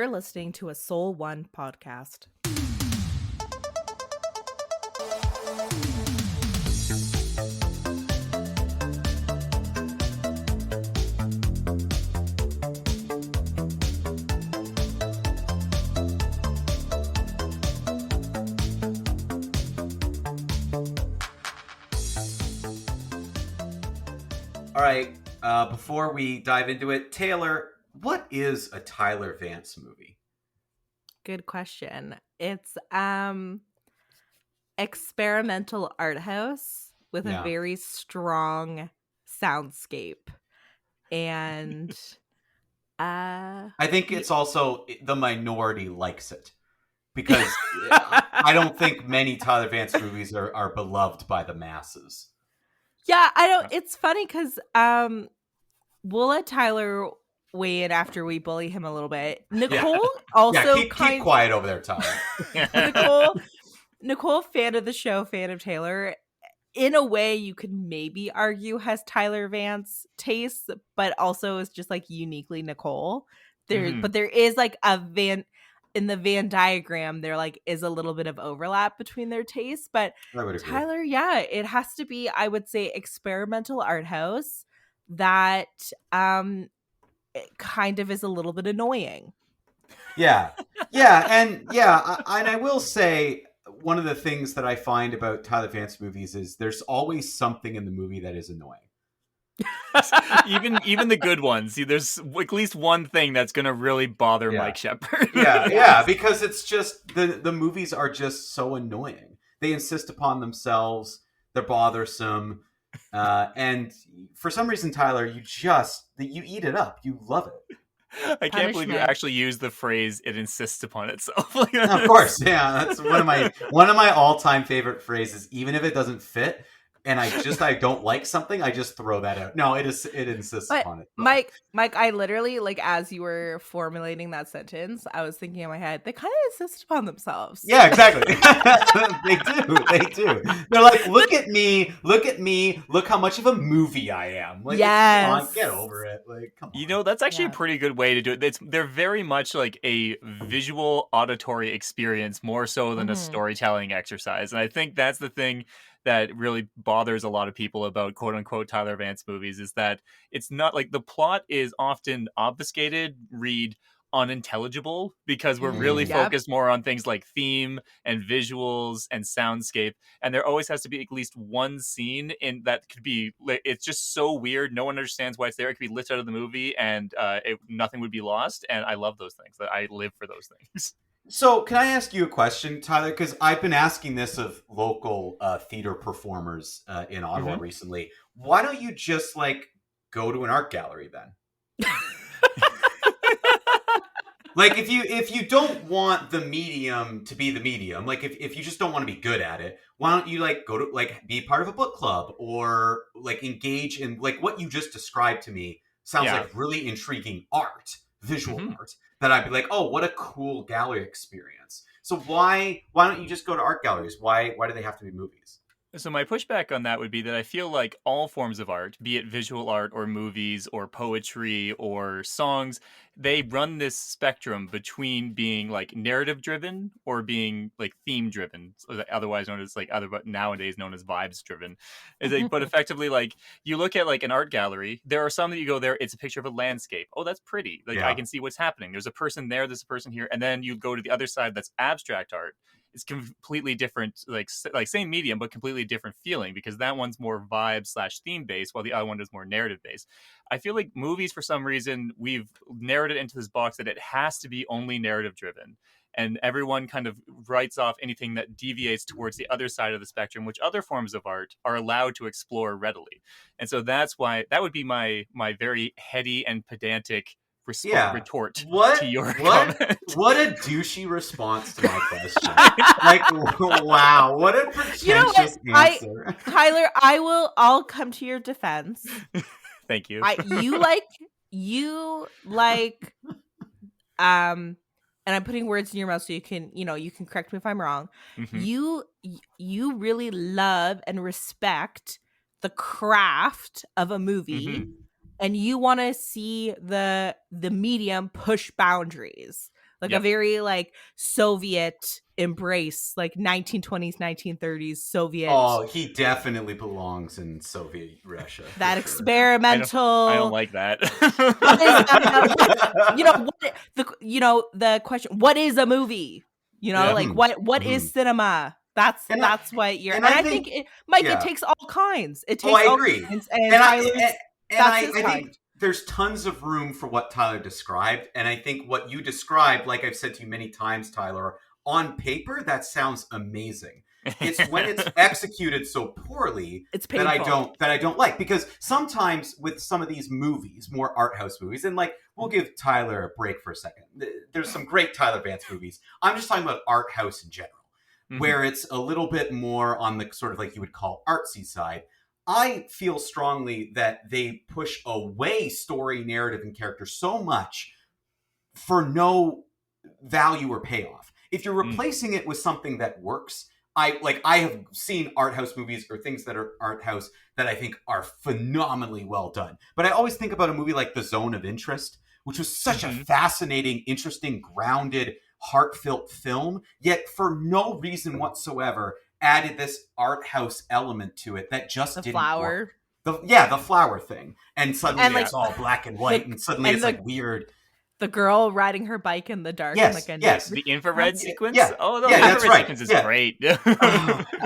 You're listening to a Soul One podcast. All right, before we dive into it, Taylor, what is a Tyler Vance movie? Good question. It's experimental art house with a very strong soundscape. And I think it's also the minority likes it because I don't think many Tyler Vance movies are beloved by the masses. Yeah, I don't. It's funny because we'll let Tyler weigh in after we bully him a little bit. Nicole also keep quiet over there, Tyler. Nicole, fan of the show, fan of Taylor. In a way, you could maybe argue has Tyler Vance tastes, but also is just like uniquely Nicole. But there is like in the Venn diagram, there like is a little bit of overlap between their tastes. But Tyler, it has to be, I would say, experimental art house that it kind of is a little bit annoying. And I will say one of the things that I find about Tyler Vance movies is there's always something in the movie that is annoying. even the good ones. See, there's at least one thing that's going to really bother Mike Shepard. Because it's just the movies are just so annoying. They insist upon themselves. They're bothersome. And for some reason, Tyler, you eat it up. You love it. I can't believe you actually used the phrase "it insists upon itself." Of course, that's one of my all-time favorite phrases. Even if it doesn't fit, and I don't like something, I just throw that out. No, it insists upon it. Mike, I literally, like, as you were formulating that sentence, I was thinking in my head, they kind of insist upon themselves. Yeah, exactly. They do. They're like, look at me, look how much of a movie I am. Like, come on, get over it. Like, come on. That's actually a pretty good way to do it. They're very much like a visual auditory experience, more so than a storytelling exercise. And I think that's the thing that really bothers a lot of people about quote unquote Tyler Vance movies, is that it's not like the plot is often obfuscated, read unintelligible, because we're really focused more on things like theme and visuals and soundscape. And there always has to be at least one scene in that could be, it's just so weird. No one understands why it's there. It could be lit out of the movie and nothing would be lost. And I love those things. I live for those things. So, can I ask you a question, Tyler? Because I've been asking this of local theater performers in Ottawa recently. Why don't you just go to an art gallery then? Like, if you don't want the medium to be the medium, like if you just don't want to be good at it, why don't you go to be part of a book club or engage in what you just described to me sounds like really intriguing art, visual art. That I'd be like, oh, what a cool gallery experience. So why don't you just go to art galleries? Why do they have to be movies? So my pushback on that would be that I feel like all forms of art, be it visual art or movies or poetry or songs, they run this spectrum between being narrative driven or being theme driven, otherwise known as nowadays known as vibes driven. But effectively, you look at an art gallery, there are some that you go there, it's a picture of a landscape. Oh, that's pretty. I can see what's happening. There's a person there, there's a person here, and then you go to the other side that's abstract art. It's completely different, same medium, but completely different feeling, because that one's more vibe/theme based, while the other one is more narrative based. I feel like movies, for some reason, we've narrowed it into this box that it has to be only narrative driven. And everyone kind of writes off anything that deviates towards the other side of the spectrum, which other forms of art are allowed to explore readily. And so that's why that would be my very heady and pedantic retort to your comment. What a douchey response to my question. Wow, what a pretentious answer. Tyler, I'll come to your defense. Thank you. And I'm putting words in your mouth so you can correct me if I'm wrong. You really love and respect the craft of a movie. And you want to see the medium push boundaries. like a Yep. very like Soviet embrace, like 1920s, 1930s Soviet, Oh, he definitely belongs in Soviet Russia. For that sure. I don't experimental. like that. What is the question? What is a movie? Yeah. Like what is cinema? And That's what you're. and And I I think think, Mike, it yeah. takes all kinds. It Oh, takes I all agree. kinds, and And Tyler's that's his I kind. think there's tons of room for what Tyler described. And I think what you described, like I've said to you many times, Tyler, on paper, that sounds amazing. It's when it's executed so poorly It's that painful. I don't like. Because sometimes with some of these movies, more art house movies, and like we'll give Tyler a break for a second. There's some great Tyler Vance movies. I'm just talking about art house in general, where it's a little bit more on the sort of like you would call artsy side. I feel strongly that they push away story, narrative, and character so much for no value or payoff. If you're replacing it with something that works, I have seen art house movies or things that are art house that I think are phenomenally well done. But I always think about a movie like The Zone of Interest, which was such a fascinating, interesting, grounded, heartfelt film, yet for no reason whatsoever added this art house element to it that just The didn't flower. work. The flower thing. And suddenly And, like, it's all black and white, and suddenly it's like weird. The girl riding her bike in the dark. Yes, and like yes. The infrared sequence? Yeah, Oh, the yeah, that's infrared right. sequence is Yeah. great.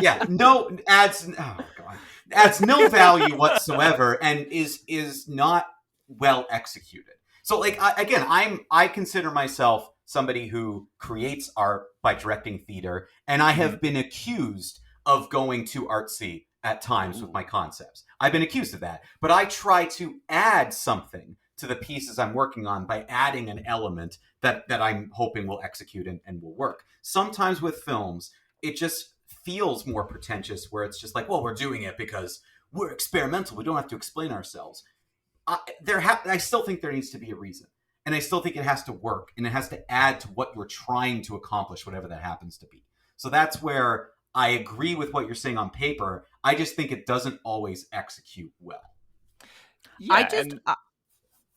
Yeah, no adds. Oh god, adds no value whatsoever, and is not well executed. So, like, I consider myself somebody who creates art by directing theater, and I have been accused of going too artsy at times with my concepts. I've been accused of that, but I try to add something to the pieces I'm working on by adding an element that I'm hoping will execute and will work. Sometimes with films, it just feels more pretentious, where it's just like, well, we're doing it because we're experimental. We don't have to explain ourselves. I still think there needs to be a reason. And I still think it has to work, and it has to add to what you're trying to accomplish, whatever that happens to be. So that's where I agree with what you're saying on paper. I just think it doesn't always execute well. Yeah, I just go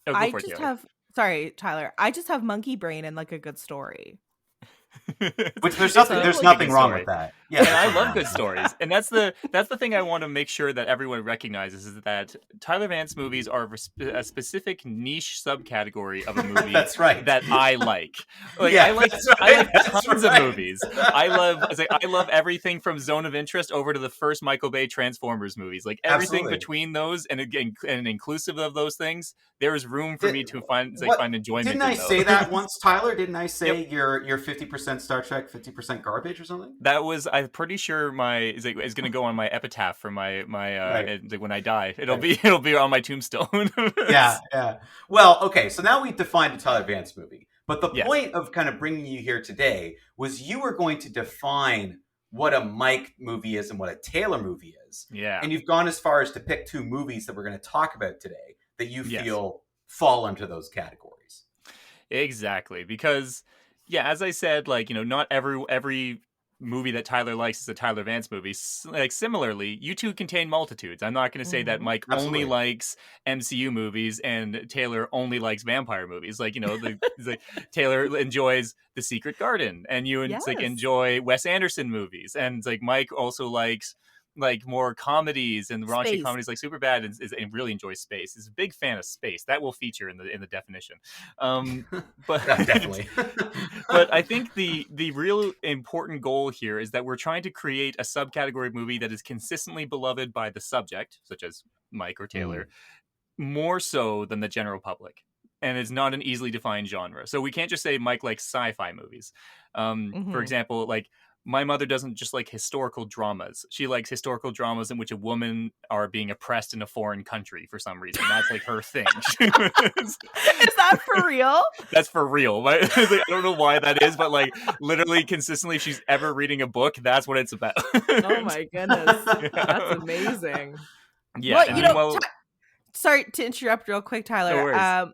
I for it, just Taylor. have sorry, Tyler. I just have monkey brain and like a good story. Which there's It's nothing like a nothing good wrong story. with that. Yeah, And there's I nothing love wrong good with that. stories, and that's the thing I want to make sure that everyone recognizes, is that Tyler Vance movies are a specific niche subcategory of a movie. That's right. That I like. Like, Yeah, I like that's right. That's tons right. of movies. I love everything from Zone of Interest over to the first Michael Bay Transformers movies. Like everything Absolutely. between those, and again, and inclusive of those things, there is room for me to find enjoyment. Didn't I in say those. that once, Tyler? Didn't I say Yep. you're 50% Star Trek, 50% garbage or something? That was, I'm pretty sure is going to go on my epitaph for my Right. when I die. It'll be on my tombstone. Yeah. Well, okay, so now we've defined a Tyler Vance movie. But the Yes. point of kind of bringing you here today was you were going to define what a Mike movie is and what a Taylor movie is. Yeah. And you've gone as far as to pick two movies that we're going to talk about today that you Yes. feel fall into those categories. Exactly, because as I said, like, not every movie that Tyler likes is a Tyler Vance movie. Like, similarly, you two contain multitudes. I'm not going to say that Mike Absolutely. only likes MCU movies and Taylor only likes vampire movies. Like, like Taylor enjoys The Secret Garden, and you Yes. enjoy Wes Anderson movies, and like Mike also likes like more comedies and raunchy Space. comedies like Superbad, and really enjoys space. He's a big fan of space. That will feature in the definition. But Definitely. but I think the real important goal here is that we're trying to create a subcategory of movie that is consistently beloved by the subject, such as Mike or Taylor, more so than the general public. And it's not an easily defined genre. So we can't just say Mike likes sci-fi movies. For example, like, my mother doesn't just like historical dramas. She likes historical dramas in which a woman are being oppressed in a foreign country for some reason. That's like her thing. Is that for real? That's for real. Like, I don't know why that is, but like literally consistently, if she's ever reading a book, that's what it's about. Oh my goodness. That's amazing. Yeah. Well, sorry to interrupt real quick, Tyler. No worries.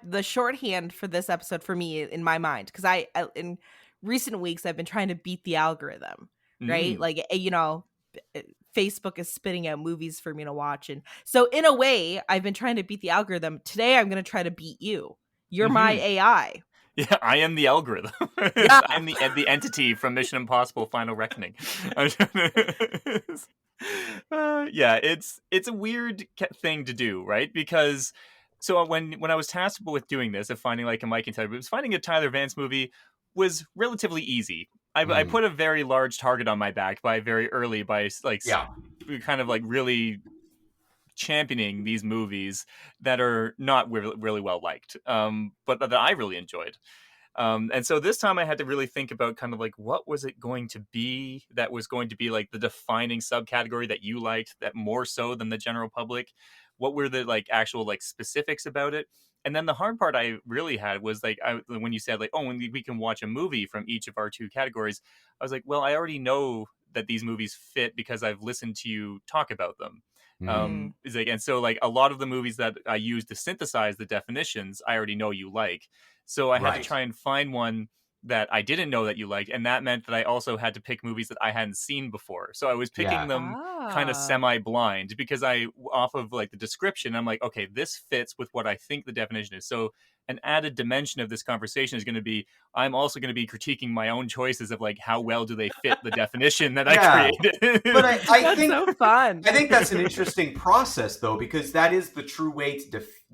The shorthand for this episode for me in my mind, because I in recent weeks I've been trying to beat the algorithm, right? Like, Facebook is spitting out movies for me to watch, and so in a way I've been trying to beat the algorithm. Today I'm going to try to beat you. You're my Mhm. AI. Yeah, I am the algorithm. Yeah. I'm the entity from Mission Impossible: Final Reckoning. Yeah, it's a weird thing to do, right? Because so when I was tasked with doing this, of finding like a Mike and Tyler, movies, finding a Tyler Vance movie was relatively easy. I Mm. put a very large target on my back by very early by like Yeah. kind of like really championing these movies that are not really well liked, but that I really enjoyed. And so this time I had to really think about kind of like what was it going to be that was going to be like the defining subcategory that you liked that more so than the general public. What were the like actual like specifics about it? And then the hard part I really had was like when you said like, oh, when we can watch a movie from each of our two categories, I was like, well, I already know that these movies fit because I've listened to you talk about them. Mm. Is like, and so like a lot of the movies that I use to synthesize the definitions, I already know you like. So I had to Right. try and find one that I didn't know that you liked, and that meant that I also had to pick movies that I hadn't seen before. So I was picking Yeah. them kind of Ah. semi-blind because I, off of like the description, I'm like, okay, this fits with what I think the definition is. So an added dimension of this conversation is going to be I'm also going to be critiquing my own choices of like how well do they fit the definition that I Yeah. created. But I That's think so fun. I think that's an interesting process, though, because that is the true way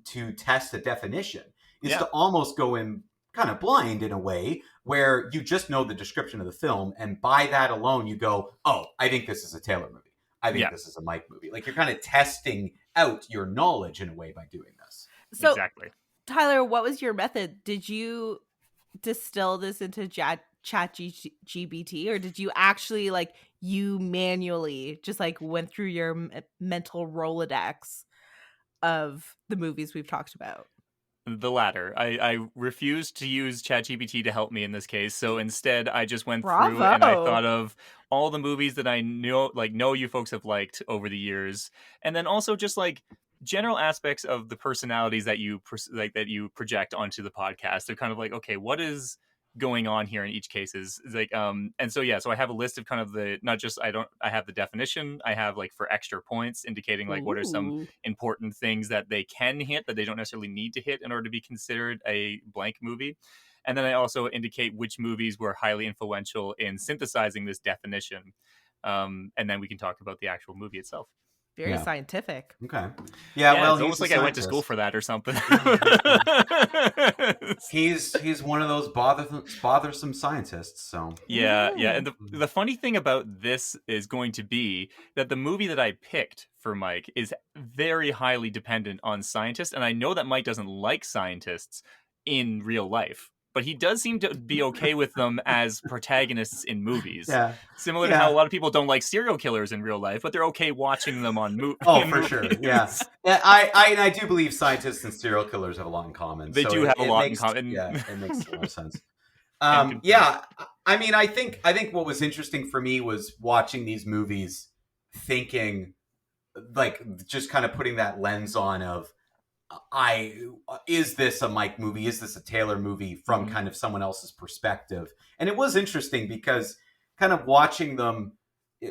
to test a definition, is Yeah. to almost go in kind of blind in a way where you just know the description of the film, and by that alone, you go, "Oh, I think this is a Taylor movie. I think Yeah. this is a Mike movie." Like you're kind of testing out your knowledge in a way by doing this. So, Exactly. Tyler, what was your method? Did you distill this into chat GBT, or did you actually like you manually just like went through your mental Rolodex of the movies we've talked about? The latter. I refused to use ChatGPT to help me in this case. So instead, I just went through and I Bravo. thought of all the movies that I know you folks have liked over the years, and then also just like general aspects of the personalities that that you project onto the podcast. They're kind of like, okay, what is going on here in each case is like and so yeah, so I have a list of kind of the not just I have the definition, I have like for extra points indicating like what are some Ooh. important things that they can hit that they don't necessarily need to hit in order to be considered a blank movie. And then I also indicate which movies were highly influential in synthesizing this definition. And then we can talk about the actual movie itself. Very Yeah. scientific. Okay. Yeah. Yeah, Well, it's he's almost a like I went to school scientist. for that or something. He's one of those bothersome scientists. So Yeah, yeah. And Mm. the funny thing about this is going to be that the movie that I picked for Mike is very highly dependent on scientists. And I know that Mike doesn't like scientists in real life, but he does seem to be okay with them as protagonists in movies. yeah, Similar to how a yeah. lot of people don't like serial killers in real life, but they're okay watching them on Oh, in for movies. sure. Yeah. Yeah, I do believe scientists and serial killers have a lot in common. They So do it, have a it lot in makes common. it makes a lot of sense. And confirmed. Yeah, I mean, I think what was interesting for me was watching these movies, thinking like just kind of putting that lens on of I is this a Mike movie? Is this a Taylor movie from Mhm. kind of someone else's perspective? And it was interesting because kind of watching them, eh,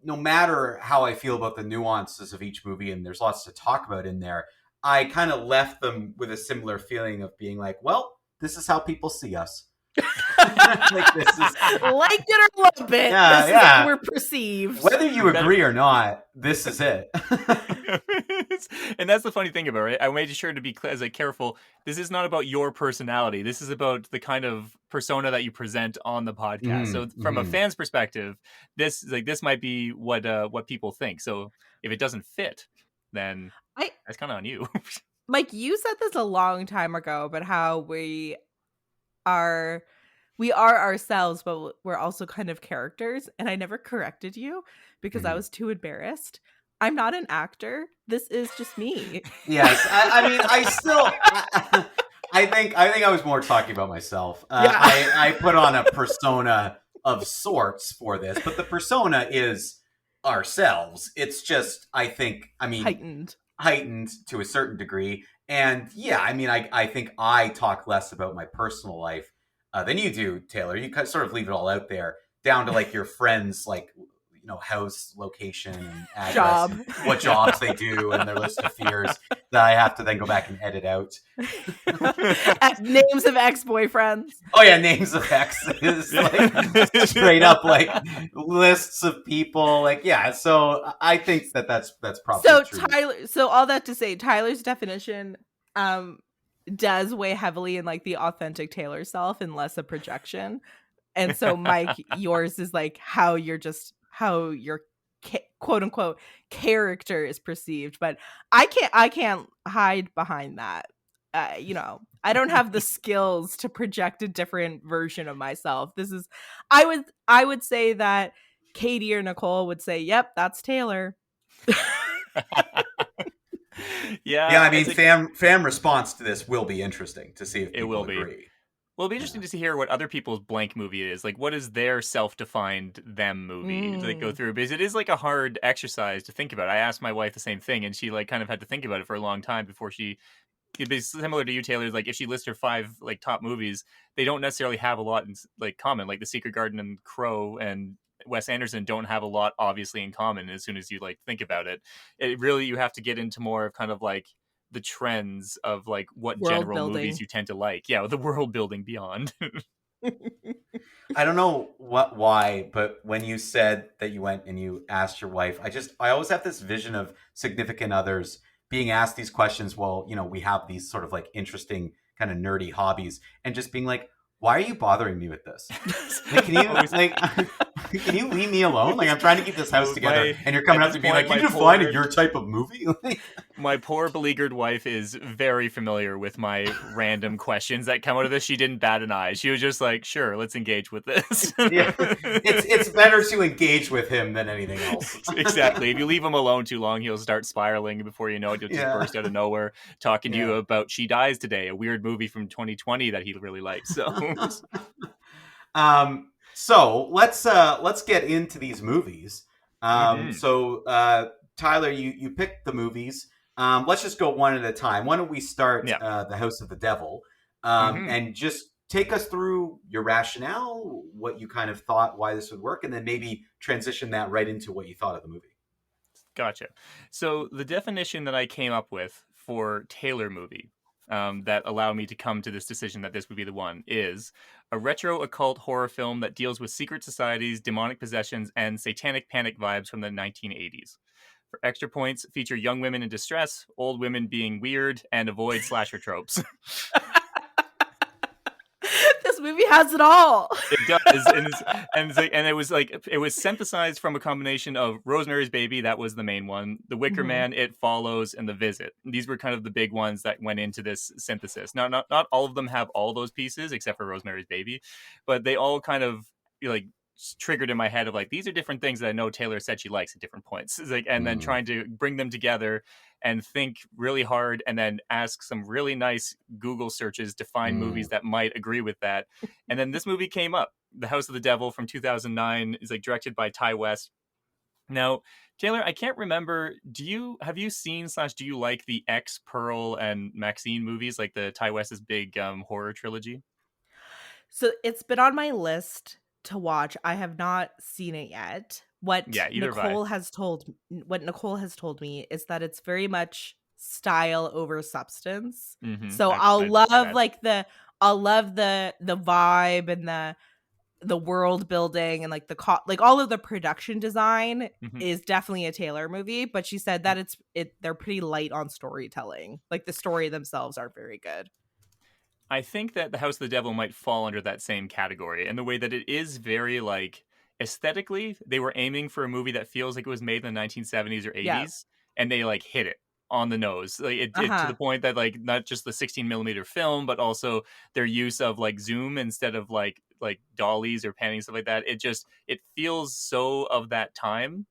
no matter how I feel about the nuances of each movie, and there's lots to talk about in there, I kind of left them with a similar feeling of being like, well, this is how people see us. Like this is Like it or lump it, Yeah, this is yeah. how we're perceived. whether you agree or not, this is it. And that's the funny thing about it. I made sure to be careful. This is not about your personality. This is about the kind of persona that you present on the podcast. So from a Mhm. fan's perspective, this might be what people think. So if it doesn't fit, then I that's kind of on you. Mike, you said this a long time ago about how are we are ourselves, but we're also kind of characters. And I never corrected you because I Mhm. was too embarrassed. I'm not an actor. This is just me. Yes, I mean, I still, I think I was more talking about myself. Yeah. I put on a persona of sorts for this, but the persona is ourselves. It's just, I mean, heightened to a certain degree. And yeah, I mean, I think I talk less about my personal life than you do, Taylor. You sort of leave it all out there, down to like your friends, like house location and address Job. and what jobs they do and their list of fears that I have to then go back and edit out. Names of ex-boyfriends. Oh yeah, names of exes, like straight up like lists of people. Like yeah, so I think that's probably So true. Tyler, so all that to say, Tyler's definition does weigh heavily in like the authentic Taylor self and less a projection. And so Mike, yours is like how your quote unquote character is perceived, but I can't hide behind that. I don't have the skills to project a different version of myself. I would say that Katie or Nicole would say, "Yep, that's Taylor." Yeah, I mean, fan response to this will be interesting to see if people agree. Well, it'll be interesting to hear what other people's blank movie is. Like, what is their self-defined them movie to go through? Because it is like a hard exercise to think about. I asked my wife the same thing, and she like kind of had to think about it for a long time before she. It'd be similar to you, Taylor. Like, if she lists her 5 like top movies, they don't necessarily have a lot in like common. Like, The Secret Garden and Crow and Wes Anderson don't have a lot obviously in common. As soon as you like think about it, it really you have to get into more of kind of like the trends of like what World general building. movies you tend to like. Yeah, the world building beyond. I don't know why, but when you said that you went and you asked your wife, I always have this vision of significant others being asked these questions while, we have these sort of like interesting kind of nerdy hobbies and just being like, why are you bothering me with this? Like, can you leave me alone? Like, I'm trying to keep this house together, and you're coming up to me like, "Can you define your type of movie?" My poor beleaguered wife is very familiar with my random questions that come out of this. She didn't bat an eye. She was just like, "Sure, let's engage with this." Yeah, it's better to engage with him than anything else. Exactly. If you leave him alone too long, he'll start spiraling. Before you know it, he'll just burst out of nowhere talking to you about She Dies Today, a weird movie from 2020 that he really likes. So let's get into these movies. So Tyler, you picked the movies. Let's just go one at a time. Why don't we start The House of the Devil, and just take us through your rationale, what you kind of thought, why this would work, and then maybe transition that right into what you thought of the movie. Gotcha. So the definition that I came up with for Taylor movie that allowed me to come to this decision that this would be the one is a retro occult horror film that deals with secret societies, demonic possessions, and satanic panic vibes from the 1980s. For extra points, feature young women in distress, old women being weird, and avoid slasher tropes. This movie has it all. It does, and it was synthesized from a combination of Rosemary's Baby, that was the main one, The Wicker Man, It Follows, and The Visit. These were kind of the big ones that went into this synthesis. Now, not all of them have all those pieces except for Rosemary's Baby, but they all kind of like triggered in my head of like, these are different things that I know Taylor said she likes at different points. It's like, and then trying to bring them together and think really hard and then ask some really nice Google searches to find movies that might agree with that. And then this movie came up. The House of the Devil from 2009 is like directed by Ty West. Now, Taylor, I can't remember. Have you seen / do you like the X, Pearl, and Maxine movies, like the Ty West's big horror trilogy? So it's been on my list to watch. I have not seen it yet. What Nicole has told me is that it's very much style over substance. So I'll love the vibe and the world building and like like all of the production design is definitely a Taylor movie, but she said that they're pretty light on storytelling. Like the story themselves aren't very good. I think that The House of the Devil might fall under that same category, and the way that it is very like aesthetically, they were aiming for a movie that feels like it was made in the 1970s or 80s, and they like hit it on the nose. Like it to the point that like not just the 16 millimeter film, but also their use of like zoom instead of like dollies or panning, stuff like that. It feels so of that time.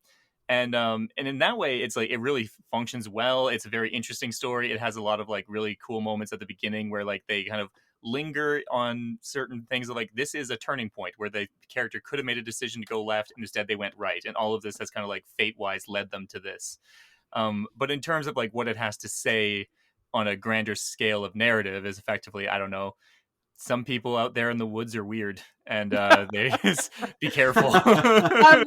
And in that way, it's like it really functions well. It's a very interesting story. It has a lot of like really cool moments at the beginning where like they kind of linger on certain things of like, this is a turning point where the character could have made a decision to go left and instead they went right, and all of this has kind of like fate wise led them to this. But in terms of like what it has to say on a grander scale of narrative is effectively, I don't know, some people out there in the woods are weird, and they be careful. Um,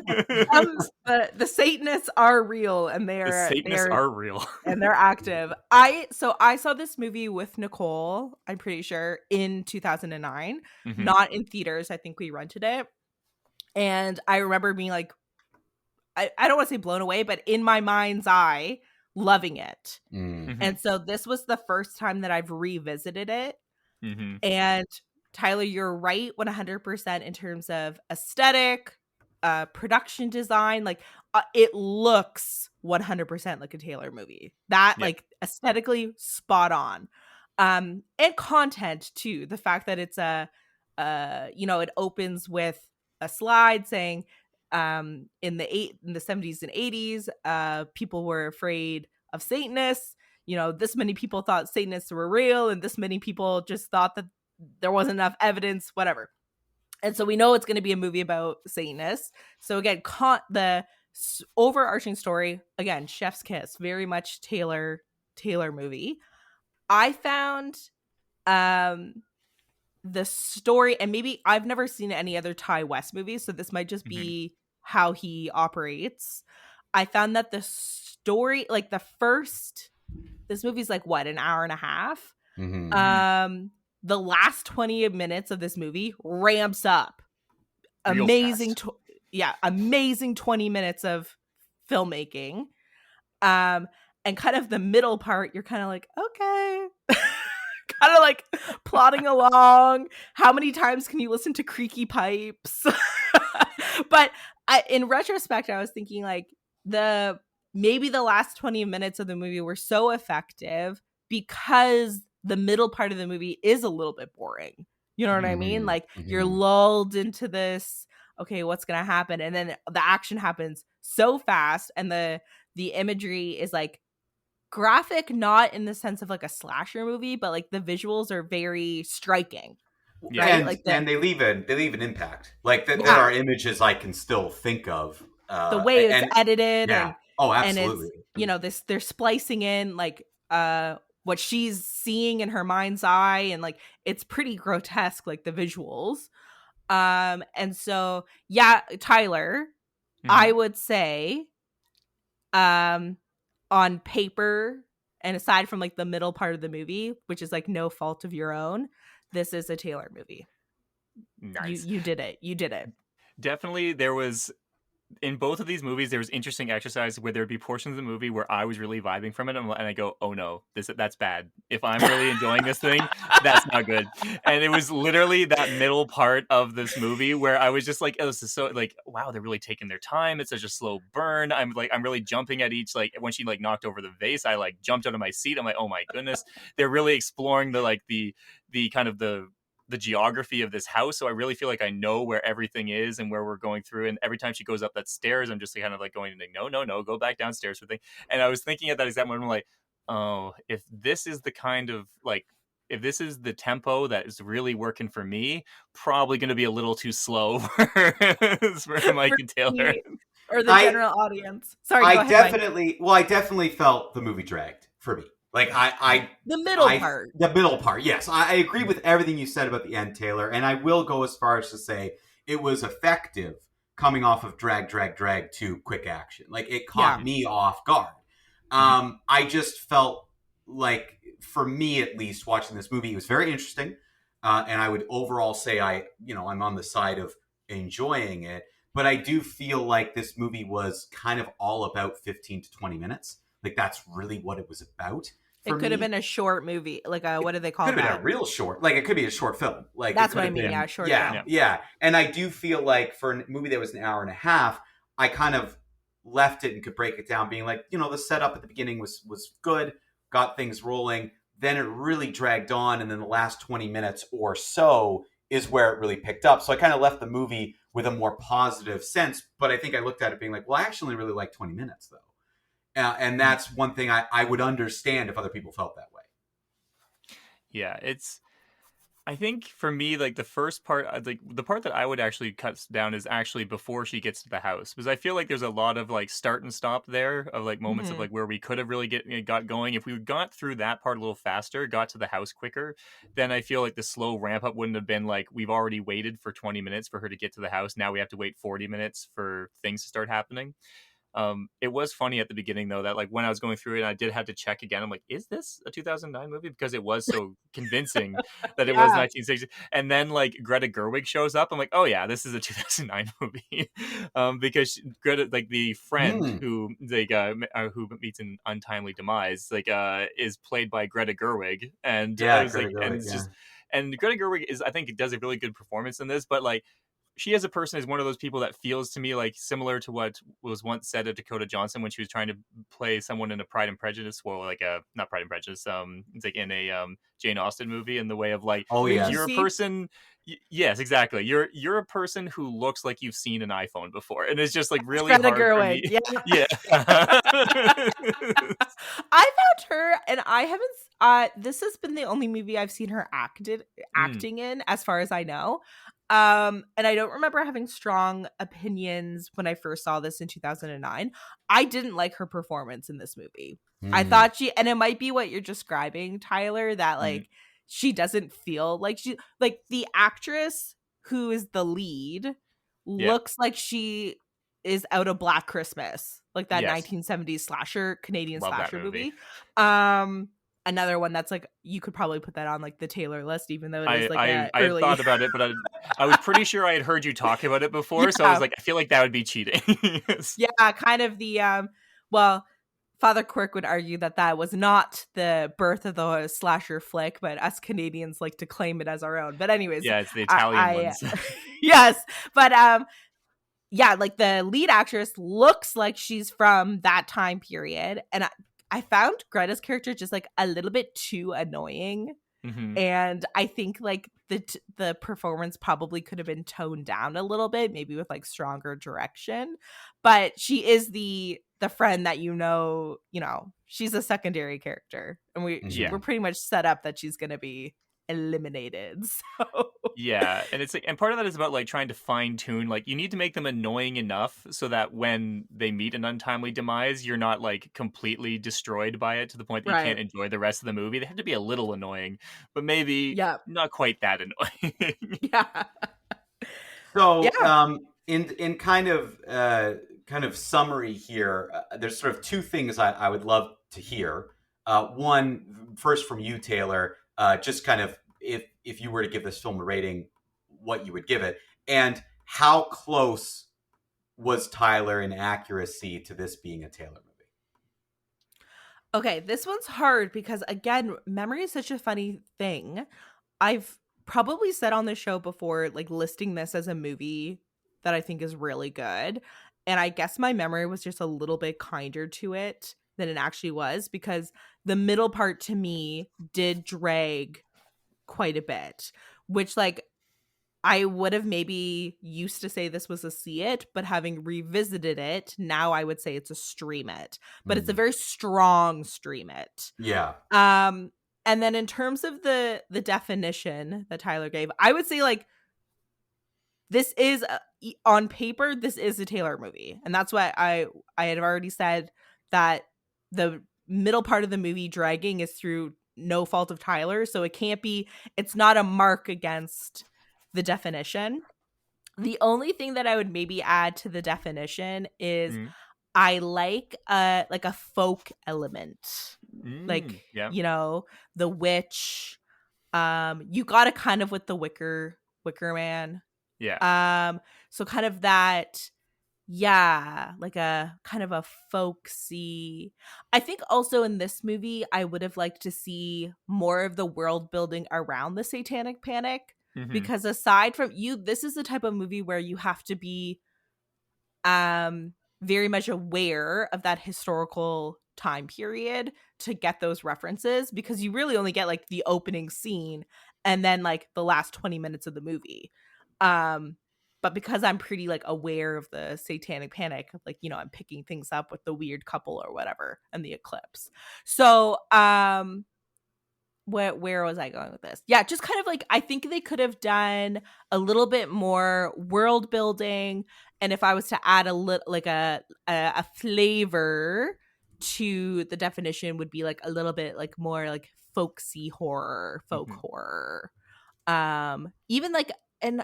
the Satanists are real, and The Satanists they're are real. and they're active. I saw this movie with Nicole, I'm pretty sure, in 2009, Mhm. not in theaters. I think we rented it. And I remember being like, I don't want to say blown away, but in my mind's eye, loving it. Mm. Mhm. And so this was the first time that I've revisited it. Mhm. And Tyler, you're right 100% in terms of aesthetic, production design. Like it looks 100% like a Taylor movie. That Yep. like aesthetically spot on. And content too. The fact that it's it opens with a slide saying in the 70s and 80s, people were afraid of Satanists. This many people thought Satanists were real, and this many people just thought that there wasn't enough evidence, whatever. And so we know it's going to be a movie about Satanists. So again, the overarching story, again, chef's kiss, very much Taylor movie. I found the story, and maybe I've never seen any other Ty West movies, so this might just be how he operates. I found that the story, like this movie's like what, an hour and a half. Mm-hmm. The last 20 minutes of this movie ramps up. Real Amazing fast. amazing 20 minutes of filmmaking. And kind of the middle part, you're kind of like, okay. Kind of like plodding along. How many times can you listen to creaky pipes? But in retrospect, I was thinking like maybe the last 20 minutes of the movie were so effective because the middle part of the movie is a little bit boring. You know what I mean? Like you're lulled into this, okay, what's going to happen? And then the action happens so fast, and the imagery is like graphic, not in the sense of like a slasher movie, but like the visuals are very striking. Yeah. Right? And Like they leave an impact. Like that Yeah. are images I can still think of. The way it's And edited, yeah. Oh, and it's, absolutely. they're splicing in like what she's seeing in her mind's eye, and like it's pretty grotesque, like the visuals. And so yeah, Tyler, I would say on paper, and aside from like the middle part of the movie, which is like no fault of your own, this is a Taylor movie. Nice. You did it. You did it. Definitely, there was in both of these movies, there was interesting exercise where there'd be portions of the movie where I was really vibing from it, and I go, "Oh no, that's bad. If I'm really enjoying this thing, that's not good." And it was literally that middle part of this movie where I was just like, "Oh, this is so like, wow, they're really taking their time. It's such a slow burn." I'm really jumping at each, like when she like knocked over the vase, I like jumped out of my seat. I'm like, "Oh my goodness!" They're really exploring the kind of the geography of this house, so I really feel like I know where everything is and where we're going through. And every time she goes up that stairs, I'm just kind of like going like, no, go back downstairs for thing. And I was thinking at that exact moment, I'm like, oh, if this is the kind of like, if this is the tempo that is really working for me, probably going to be a little too slow for Mike and Taylor. Or the general audience. Sorry, go ahead, I definitely felt the movie dragged for me. Like the middle part. The middle part, yes. I agree with everything you said about the end, Taylor, and I will go as far as to say it was effective coming off of drag to quick action. Like it caught me off guard. I just felt like, for me at least, watching this movie, it was very interesting, and I would overall say I'm on the side of enjoying it. But I do feel like this movie was kind of all about 15 to 20 minutes. Like that's really what it was about. It could have been a short movie, like what do they call that? Could have been a real short, like it could be a short film. Like that's what I mean. Yeah, short film. Yeah. And I do feel like for a movie that was an hour and a half, I kind of left it and could break it down, being like, the setup at the beginning was good, got things rolling. Then it really dragged on, and then the last 20 minutes or so is where it really picked up. So I kind of left the movie with a more positive sense, but I think I looked at it being like, well, I actually really like 20 minutes though. And that's one thing I would understand if other people felt that way. Yeah, I think for me, like the first part, like the part that I would actually cut down is actually before she gets to the house, because I feel like there's a lot of like start and stop there of like moments of Mhm. like where we could have really got going. If we got through that part a little faster, got to the house quicker, then I feel like the slow ramp up wouldn't have been like we've already waited for 20 minutes for her to get to the house. Now we have to wait 40 minutes for things to start happening. It was funny at the beginning though that like when I was going through it, I did have to check again. I'm like, is this a 2009 movie? Because it was so convincing that it was Yeah. 1960. And then like Greta Gerwig shows up. I'm like, oh yeah, this is a 2009 movie. Because Greta, like the friend Hmm. who meets an untimely demise, is played by Greta Gerwig, and I Yeah, was like, Greta and Gerwig. it's Yeah. just. And Greta Gerwig I think, does a really good performance in this, but like she as a person is one of those people that feels to me like similar to what was once said of Dakota Johnson when she was trying to play someone in a Pride and Prejudice, or like a not Pride and Prejudice, it's like in a Jane Austen movie, in the way of like Oh you're a yes. Regency. person. Yes, exactly. You're a person who looks like you've seen an iPhone before, and it's just like It's really Greta hard for Gerwig. me. Yeah. Yeah. I found her, and I haven't. This has been the only movie I've seen her Mm, acting in, as far as I know. And I don't remember having strong opinions when I first saw this in 2009. I didn't like her performance in this movie. I Hmm. thought and it might be what you're describing, Tyler, that mm, like she doesn't feel like like the actress who is the lead yeah. looks like she is out of Black Christmas, like that Yes. 1970s slasher, Canadian Love that slasher movie. movie. Um, Another one that's like you could probably put that on like the Taylor list, even though it is like a I had early. thought about it, but I was pretty sure I had heard you talk about it before, so I was Yeah, like, I feel like that would be cheating. Yes. yeah, kind of the well, Father Quirk would argue that that was not the birth of the slasher flick, but us Canadians like to claim it as our own. But anyways, Yeah, it's the Italian I ones. yes, but yeah, like the lead actress looks like she's from that time period, and I found Greta's character just like a little bit too annoying, Hmm. and I think like the performance probably could have been toned down a little bit, maybe with like stronger direction. But she is the friend that she's a secondary character, and Hmm. Yeah. we're pretty much set up that she's gonna be eliminated. So Yeah, and it's like, and part of that is about like trying to fine tune. Like, you need to make them annoying enough so that when they meet an untimely demise, you're not like completely destroyed by it to the point that you can't right, enjoy the rest of the movie. They have to be a little annoying, but maybe yeah, not quite that annoying. yeah, So, yeah. in kind of summary here, there's sort of two things I would love to hear. One, first from you, Taylor, just kind of if you were to give this film a rating, what you would give it, and how close was Tyler in accuracy to this being a Taylor movie? Okay, this one's hard because again, memory is such a funny thing. I've probably said on the show before, like listing this as a movie that I think is really good. And I guess my memory was just a little bit kinder to it than it actually was, because the middle part to me did drag quite a bit, which like I would have maybe used to say this was a see it, but having revisited it, now I would say it's a stream it. But it's a Hmm. very strong stream it. Yeah. Um and then in terms of the definition that Tyler gave, I would say like this is on paper this is a Taylor movie. And that's why I had already said that the middle part of the movie dragging is through no fault of Tyler, so it's not a mark against the definition. The only thing that I would maybe add to the definition is Mm, I like a folk element. Like, yeah, the witch. You got it kind of with the Wicker Man. yeah. So kind of that, yeah, like a kind of a folksy. I think also in this movie, I would have liked to see more of the world building around the Satanic Panic, Hmm. because aside from this is the type of movie where you have to be very much aware of that historical time period to get those references, because you really only get like the opening scene and then like the last 20 minutes of the movie. um but because I'm pretty like aware of the Satanic Panic, like I'm picking things up with the weird couple or whatever and the eclipse. So where was I going with this? Yeah, just kind of like, I think they could have done a little bit more world building, and if I was to add a little like a flavor to the definition, would be like a little bit like more like folksy horror, folk horror. Even like, and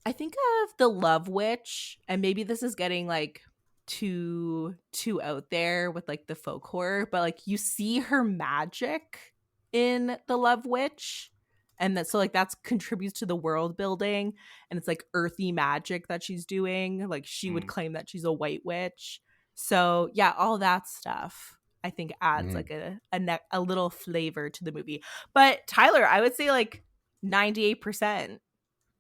I think of The Love Witch, and maybe this is getting like too out there with like the folk horror, but like you see her magic in The Love Witch, and that, so like that's contributes to the world building, and it's like earthy magic that she's doing. Like she would claim that she's a white witch. So yeah, all that stuff I think adds like a little flavor to the movie. But Tyler, I would say like 98%.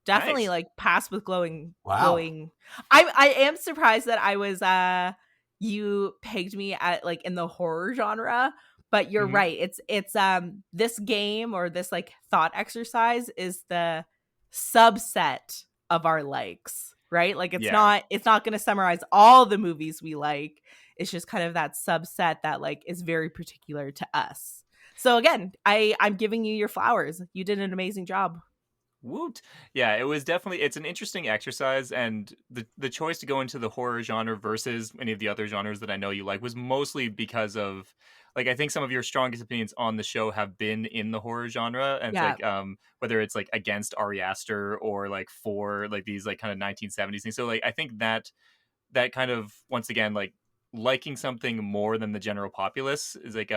Definitely Nice. like pass with glowing. Wow. I am surprised that I was you pegged me at like in the horror genre, but you're right. It's this game or this like thought exercise is the subset of our likes, right? Like it's not going to summarize all the movies we like. It's just kind of that subset that like is very particular to us. So again, I'm giving you your flowers. You did an amazing job. Woot. Yeah, it was definitely, it's an interesting exercise, and the choice to go into the horror genre versus any of the other genres that I know you like was mostly because of, like, I think some of your strongest opinions on the show have been in the horror genre, and it's like whether it's like against Ari Aster or like for like these like kind of 1970s things. So like I think that kind of, once again, like liking something more than the general populace is like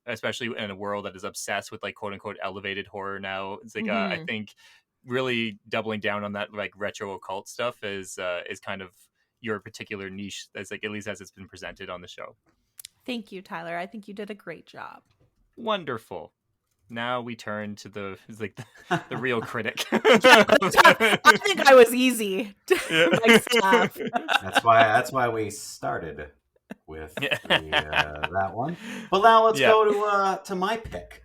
especially in a world that is obsessed with like quote unquote elevated horror now. It's like I think really doubling down on that like retro occult stuff is kind of your particular niche, that's like, at least as it's been presented on the show. Thank you, Tyler. I think you did a great job. Wonderful. Now we turn to the real critic. I think I was easy. That's why we started with that one. But now let's go to my pick.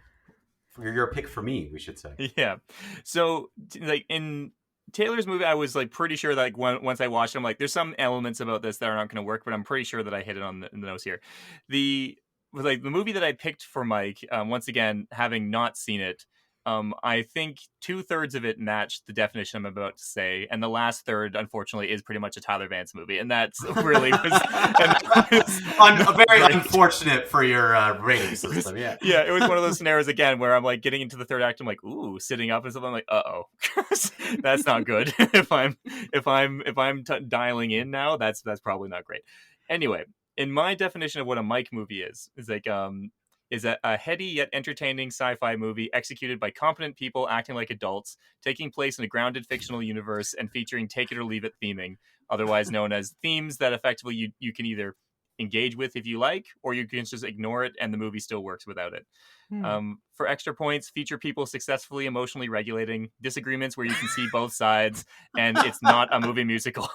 Your pick for me, we should say. Yeah. So like in Taylor's movie, I was like pretty sure that like once I watched it, I'm like, there's some elements about this that are not going to work, but I'm pretty sure that I hit it on the nose here. The movie that I picked for Mike, once again, having not seen it, I think 2/3 of it matched the definition I'm about to say, and the last third, unfortunately, is pretty much a Tyler Vance movie, and that's really very unfortunate for your rating system. Yeah, yeah, it was one of those scenarios again where I'm like getting into the third act, I'm like, ooh, sitting up and stuff. I'm like, that's not good. if I'm dialing in now, that's probably not great. Anyway, in my definition of what a Mike movie is like is a heady yet entertaining sci-fi movie executed by competent people acting like adults, taking place in a grounded fictional universe and featuring take it or leave it theming, otherwise known as themes that effectively you can either engage with if you like, or you can just ignore it and the movie still works without it. For extra points, feature people successfully emotionally regulating disagreements where you can see both sides, and it's not a movie musical.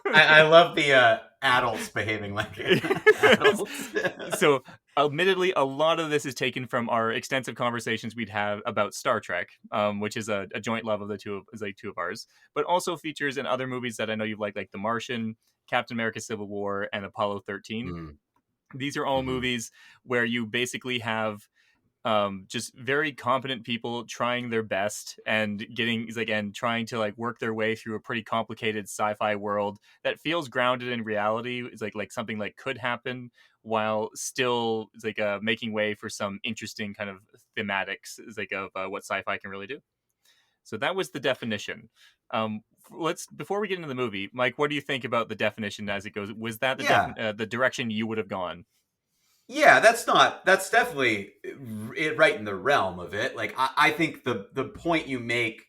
I love the adults behaving like adults. So admittedly, a lot of this is taken from our extensive conversations we'd have about Star Trek, which is a joint love of the two of ours, but also features in other movies that I know you've liked, like The Martian, Captain America Civil War, and Apollo 13. These are all movies where you basically have just very competent people trying their best and trying to like work their way through a pretty complicated sci-fi world that feels grounded in reality. It's like something like could happen, while still making way for some interesting kind of thematics of what sci-fi can really do. So that was the definition. Before we get into the movie, Mike, what do you think about the definition as it goes? Was that the direction you would have gone? Yeah, that's definitely it, right in the realm of it. Like, I think the point you make,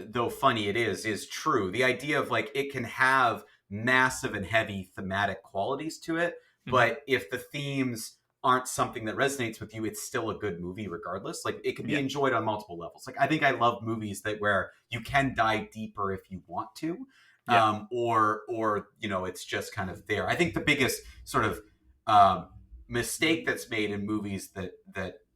though funny it is true. The idea of like it can have massive and heavy thematic qualities to it, but if the themes aren't something that resonates with you, it's still a good movie regardless. Like, it can be enjoyed on multiple levels. Like, I think I love movies where you can dive deeper if you want to, or it's just kind of there. I think the biggest sort of mistake that's made in movies that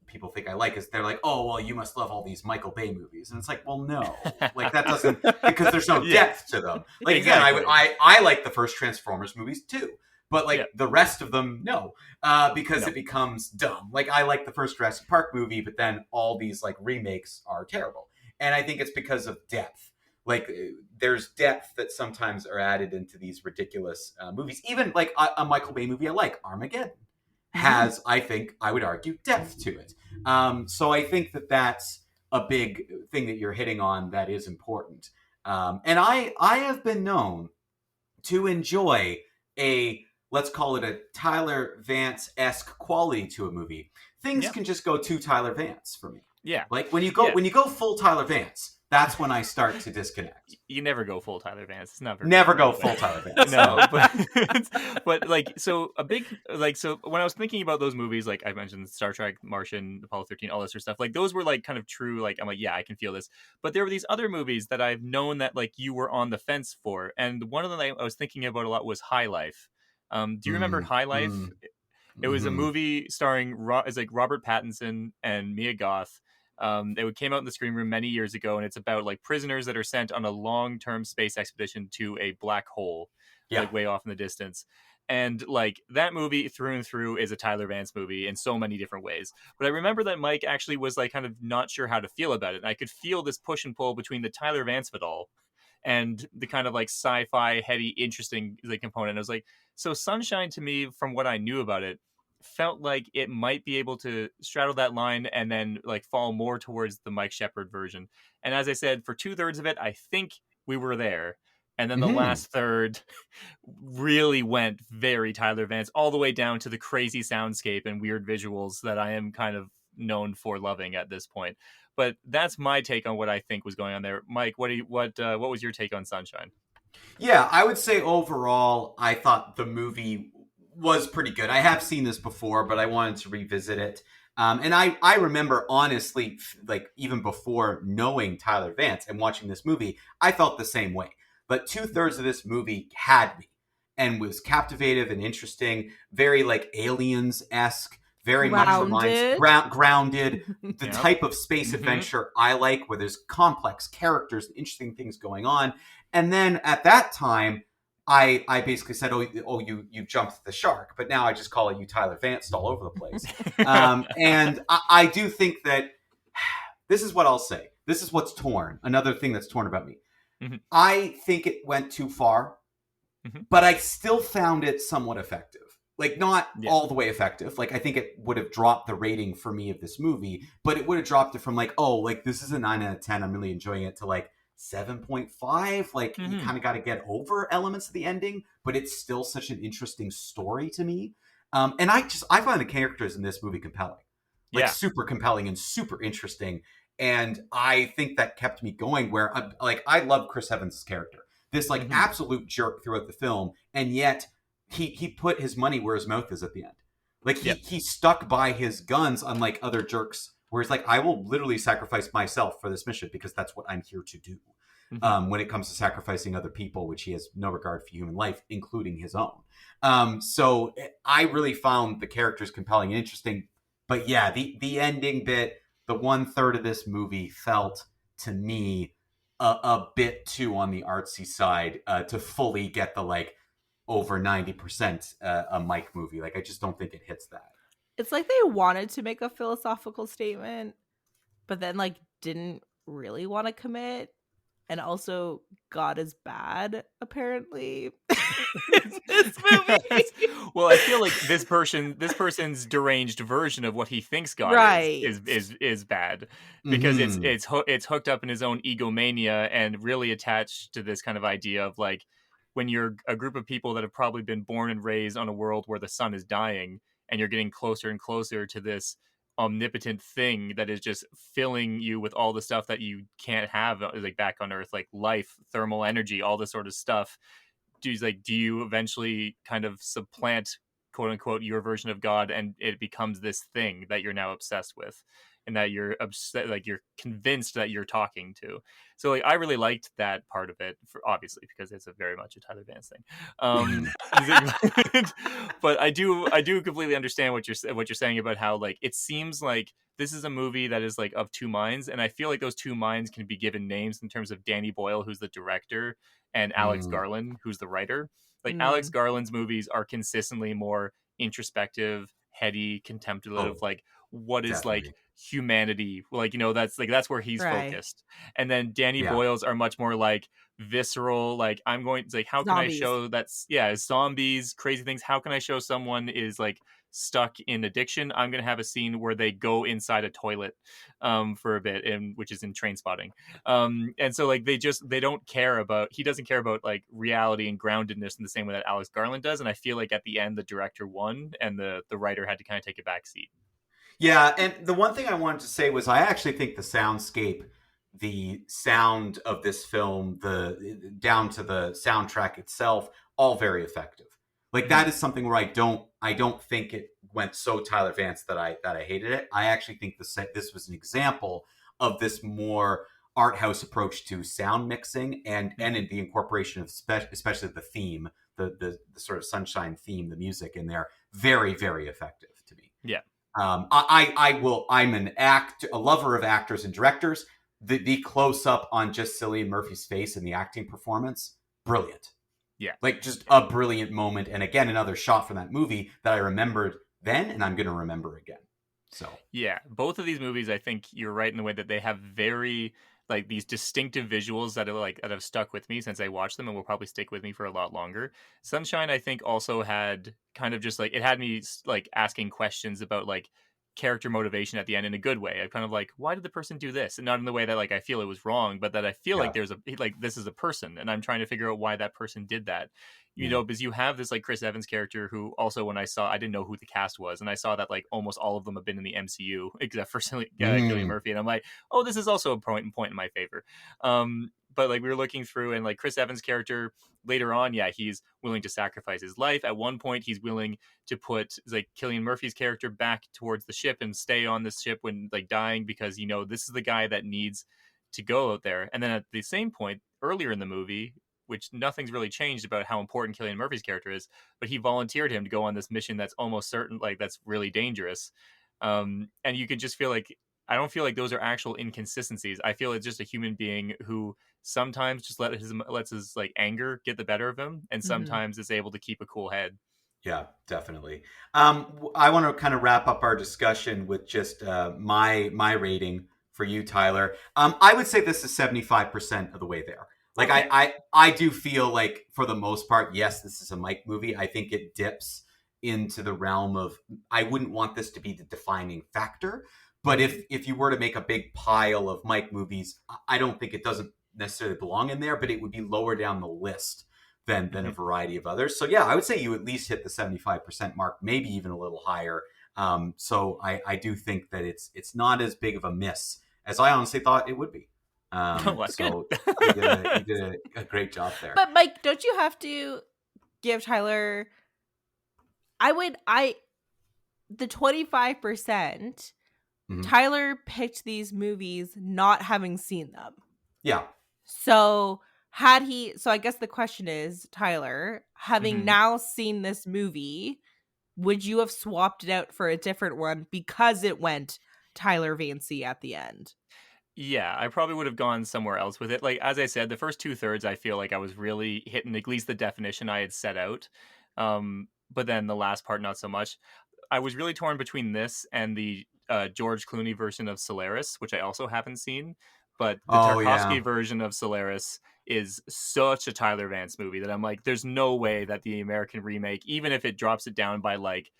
people think I like is they're like, oh, well, you must love all these Michael Bay movies. And it's like, well, no, like that doesn't, because there's no depth to them. Like, exactly. Again, I like the first Transformers movies too, but Yeah. like the rest of them, no, because No. it becomes dumb. Like I like the first Jurassic Park movie, but then all these like remakes are terrible, and I think it's because of depth. Like there's depth that sometimes are added into these ridiculous movies. Even like a Michael Bay movie I like, Armageddon, has, I think, I would argue, depth to it. So I think that that's a big thing that you're hitting on that is important. And I have been known to enjoy a, let's call it a Tyler Vance-esque quality to a movie. Things Yeah. can just go too Tyler Vance for me. Yeah. Like when you go full Tyler Vance, that's when I start to disconnect. You never go full Tyler Vance. It's never go full Tyler Vance. No, but like so a big like so when I was thinking about those movies, like I mentioned Star Trek, Martian, Apollo 13, all this sort of stuff, like those were like kind of true. Like I'm like, yeah, I can feel this. But there were these other movies that I've known that like you were on the fence for, and one of them I was thinking about a lot was High Life. Do you remember High Life? It was a movie starring it's like Robert Pattinson and Mia Goth. It came out in the screen room many years ago, and it's about like prisoners that are sent on a long-term space expedition to a black hole, like way off in the distance. And like that movie through and through is a Tyler Vance movie in so many different ways. But I remember that Mike actually was like kind of not sure how to feel about it. And I could feel this push and pull between the Tyler Vance of it all and the kind of like sci-fi, heady, interesting like component. I was like, so Sunshine to me, from what I knew about it, felt like it might be able to straddle that line and then like fall more towards the Mike Shepard version. And as I said, for 2/3 of it, I think we were there. And then the last third really went very Tyler Vance, all the way down to the crazy soundscape and weird visuals that I am kind of known for loving at this point. But that's my take on what I think was going on there. Mike, what was your take on Sunshine? Yeah, I would say overall, I thought the movie was pretty good. I have seen this before, but I wanted to revisit it. And I remember honestly, like even before knowing Tyler Vance and watching this movie, I felt the same way. But 2/3 of this movie had me and was captivative and interesting, very like Aliens-esque, very much reminds grounded, the type of space adventure I like, where there's complex characters and interesting things going on. And then at that time, I basically said, oh, you jumped the shark, but now I just call it you Tyler Vance all over the place. And I do think that this is what I'll say. This is what's torn. Another thing that's torn about me. I think it went too far, but I still found it somewhat effective. Like not all the way effective. Like I think it would have dropped the rating for me of this movie, but it would have dropped it from like, oh, like this is a 9 out of 10. I'm really enjoying it, to like 7.5. Like you kind of got to get over elements of the ending, but it's still such an interesting story to me. And I find the characters in this movie compelling, like super compelling and super interesting. And I think that kept me going, where I love Chris Evans' character, this like absolute jerk throughout the film. And yet he put his money where his mouth is at the end. Like he stuck by his guns, unlike other jerks, where he's like, I will literally sacrifice myself for this mission because that's what I'm here to do. When it comes to sacrificing other people, which he has no regard for human life, including his own. So I really found the characters compelling and interesting. But yeah, the ending bit, the 1/3 of this movie felt to me a bit too on the artsy side to fully get the like over 90% a Mike movie. Like I just don't think it hits that. It's like they wanted to make a philosophical statement, but then like didn't really want to commit. And also, God is bad, apparently. This movie. Well, I feel like this person's deranged version of what he thinks God is bad, because it's hooked up in his own egomania and really attached to this kind of idea of like, when you're a group of people that have probably been born and raised on a world where the sun is dying, and you're getting closer and closer to this omnipotent thing that is just filling you with all the stuff that you can't have like back on Earth, like life, thermal energy, all this sort of stuff. Do you eventually kind of supplant, quote unquote, your version of God, and it becomes this thing that you're now obsessed with? and that you're upset, like you're convinced that you're talking to. So like I really liked that part of it, for obviously because it's a very much a Tyler Vance thing. Mhm. But I do completely understand what you're saying about how like it seems like this is a movie that is like of two minds, and I feel like those two minds can be given names in terms of Danny Boyle, who's the director, and Alex Mm. Garland, who's the writer. Like Alex Mm, Garland's movies are consistently more introspective, heady, contemplative, Oh, like what is like definitely. humanity, like that's where he's right. focused. And then Danny Yeah. Boyle's are much more like visceral, like I'm going like how can I Zombies. show that's yeah zombies, crazy things, how can I show someone is like stuck in addiction? I'm gonna have a scene where they go inside a toilet for a bit, and which is in Train Spotting. And so like they don't care about, he doesn't care about like reality and groundedness in the same way that Alex Garland does. And I feel like at the end the director won and the writer had to kind of take a back seat. Yeah, and the one thing I wanted to say was I actually think the soundscape, the sound of this film, the down to the soundtrack itself, all very effective. Like Mm-hmm. that is something where I don't think it went so Tyler Vance that I hated it. I actually think this was an example of this more art house approach to sound mixing and Mm-hmm. in the incorporation of especially the theme, the sort of sunshine theme, the music in there, very very effective to me. Yeah. I'm a lover of actors and directors. The close up on just Cillian Murphy's face and the acting performance, brilliant. Yeah. Like just Yeah. a brilliant moment, and again another shot from that movie that I remembered then, and I'm going to remember again. So Yeah, both of these movies, I think you're right in the way that they have very like these distinctive visuals that are like that have stuck with me since I watched them and will probably stick with me for a lot longer. Sunshine, I think, also had kind of just like it had me like asking questions about like character motivation at the end in a good way. I kind of like, why did the person do this? And not in the way that like I feel it was wrong, but that I feel like yeah, there's a like this is a person and I'm trying to figure out why that person did that. yeah, Because you have this like Chris Evans character who also when I didn't know who the cast was, and I saw that like almost all of them have been in the MCU except for Cillian mm, Murphy, and I'm like, oh, this is also a point in my favor. But like we were looking through, and like Chris Evans' character later on, yeah, he's willing to sacrifice his life. At one point, he's willing to put like Cillian Murphy's character back towards the ship and stay on this ship when like dying because this is the guy that needs to go out there. And then at the same point earlier in the movie, which nothing's really changed about how important Cillian Murphy's character is, but he volunteered him to go on this mission that's almost certain, like that's really dangerous. And you can just feel like I don't feel like those are actual inconsistencies. I feel it's just a human being who sometimes just lets his like anger get the better of him, and Mhm. sometimes is able to keep a cool head. yeah, definitely. I want to kind of wrap up our discussion with just my rating for you, Tyler. I would say this is 75% of the way there. Like Okay. I do feel like for the most part, yes, this is a Mike movie. I think it dips into the realm of I wouldn't want this to be the defining factor. But Mm-hmm. if you were to make a big pile of Mike movies, I don't think it doesn't necessarily belong in there, but it would be lower down the list than a Mm-hmm. variety of others. So yeah, I would say you at least hit the 75% mark, maybe even a little higher. So I do think that it's not as big of a miss as I honestly thought it would be. Oh, that's good. So you did a great job there. But Mike, don't you have to give Tyler I the 25%, Mhm. Tyler picked these movies not having seen them. Yeah. So so I guess the question is, Tyler, having Mhm. now seen this movie, would you have swapped it out for a different one because it went Tyler Vancy at the end? Yeah, I probably would have gone somewhere else with it. Like as I said, the first two thirds, I feel like I was really hitting at least the definition I had set out. But then the last part, not so much. I was really torn between this and the George Clooney version of Solaris, which I also haven't seen. But the Oh yeah. Tarkovsky version of Solaris is such a Tyler Vance movie that I'm like, there's no way that the American remake, even if it drops it down by like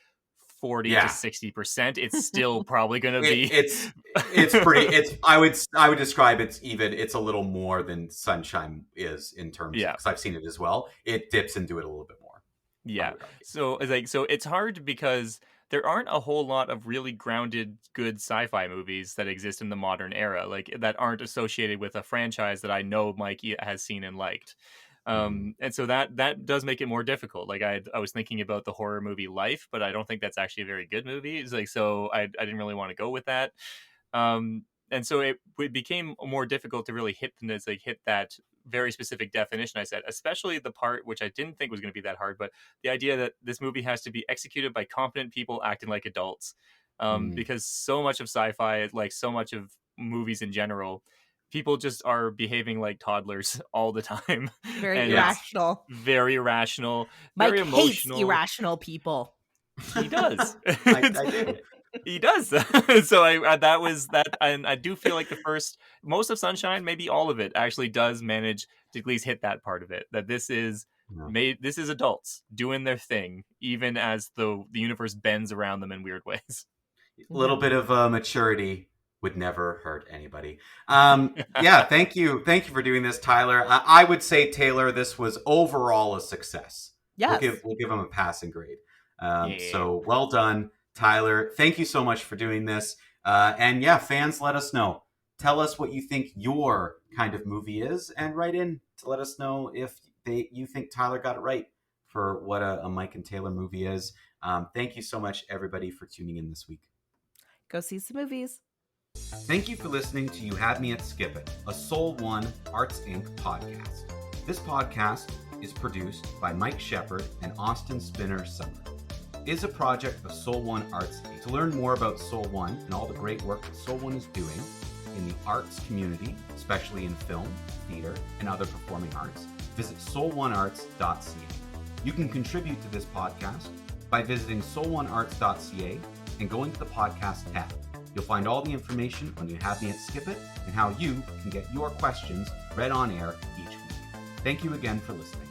40 to Yeah. 60%, it's still probably going to It, be. it's pretty. I would describe it's a little more than Sunshine is in terms of Yeah. because I've seen it as well. It dips into it a little bit more. I Yeah. would argue. So it's hard because there aren't a whole lot of really grounded good sci-fi movies that exist in the modern era, like that aren't associated with a franchise that I know Mike has seen and liked. Mhm. And so that does make it more difficult. Like I was thinking about the horror movie Life, but I don't think that's actually a very good movie. It's like so I didn't really want to go with that. And so it became more difficult to really hit that very specific definition I said, especially the part which I didn't think was going to be that hard, but the idea that this movie has to be executed by competent people acting like adults. Because so much of sci-fi, like so much of movies in general, people just are behaving like toddlers all the time. Very And irrational. it's very irrational, Mike very hates emotional. irrational people. He does. I do. He does. So that was that, and I do feel like most of Sunshine, maybe all of it, actually does manage to at least hit that part of it. That this is this is adults doing their thing, even as the universe bends around them in weird ways. A little bit of maturity would never hurt anybody. Yeah, thank you for doing this, Tyler. I would say, Taylor, this was overall a success. Yes. We'll give him a passing grade. So well done, Tyler. Thank you so much for doing this. And yeah, fans, let us know. Tell us what you think your kind of movie is, and write in to let us know if you think Tyler got it right for what a Mike and Taylor movie is. Thank you so much, everybody, for tuning in this week. Go see some movies. Thank you for listening to You Had Me at Skip It, a Soul One Arts Inc. podcast. This podcast is produced by Mike Shepard and Austin Spinner Summer. It is a project of Soul One Arts Inc. To learn more about Soul One and all the great work that Soul One is doing in the arts community, especially in film, theater, and other performing arts, visit soul1arts.ca. You can contribute to this podcast by visiting soul1arts.ca and going to the podcast tab. You'll find all the information on You Had Me at Skip It and how you can get your questions read on air each week. Thank you again for listening.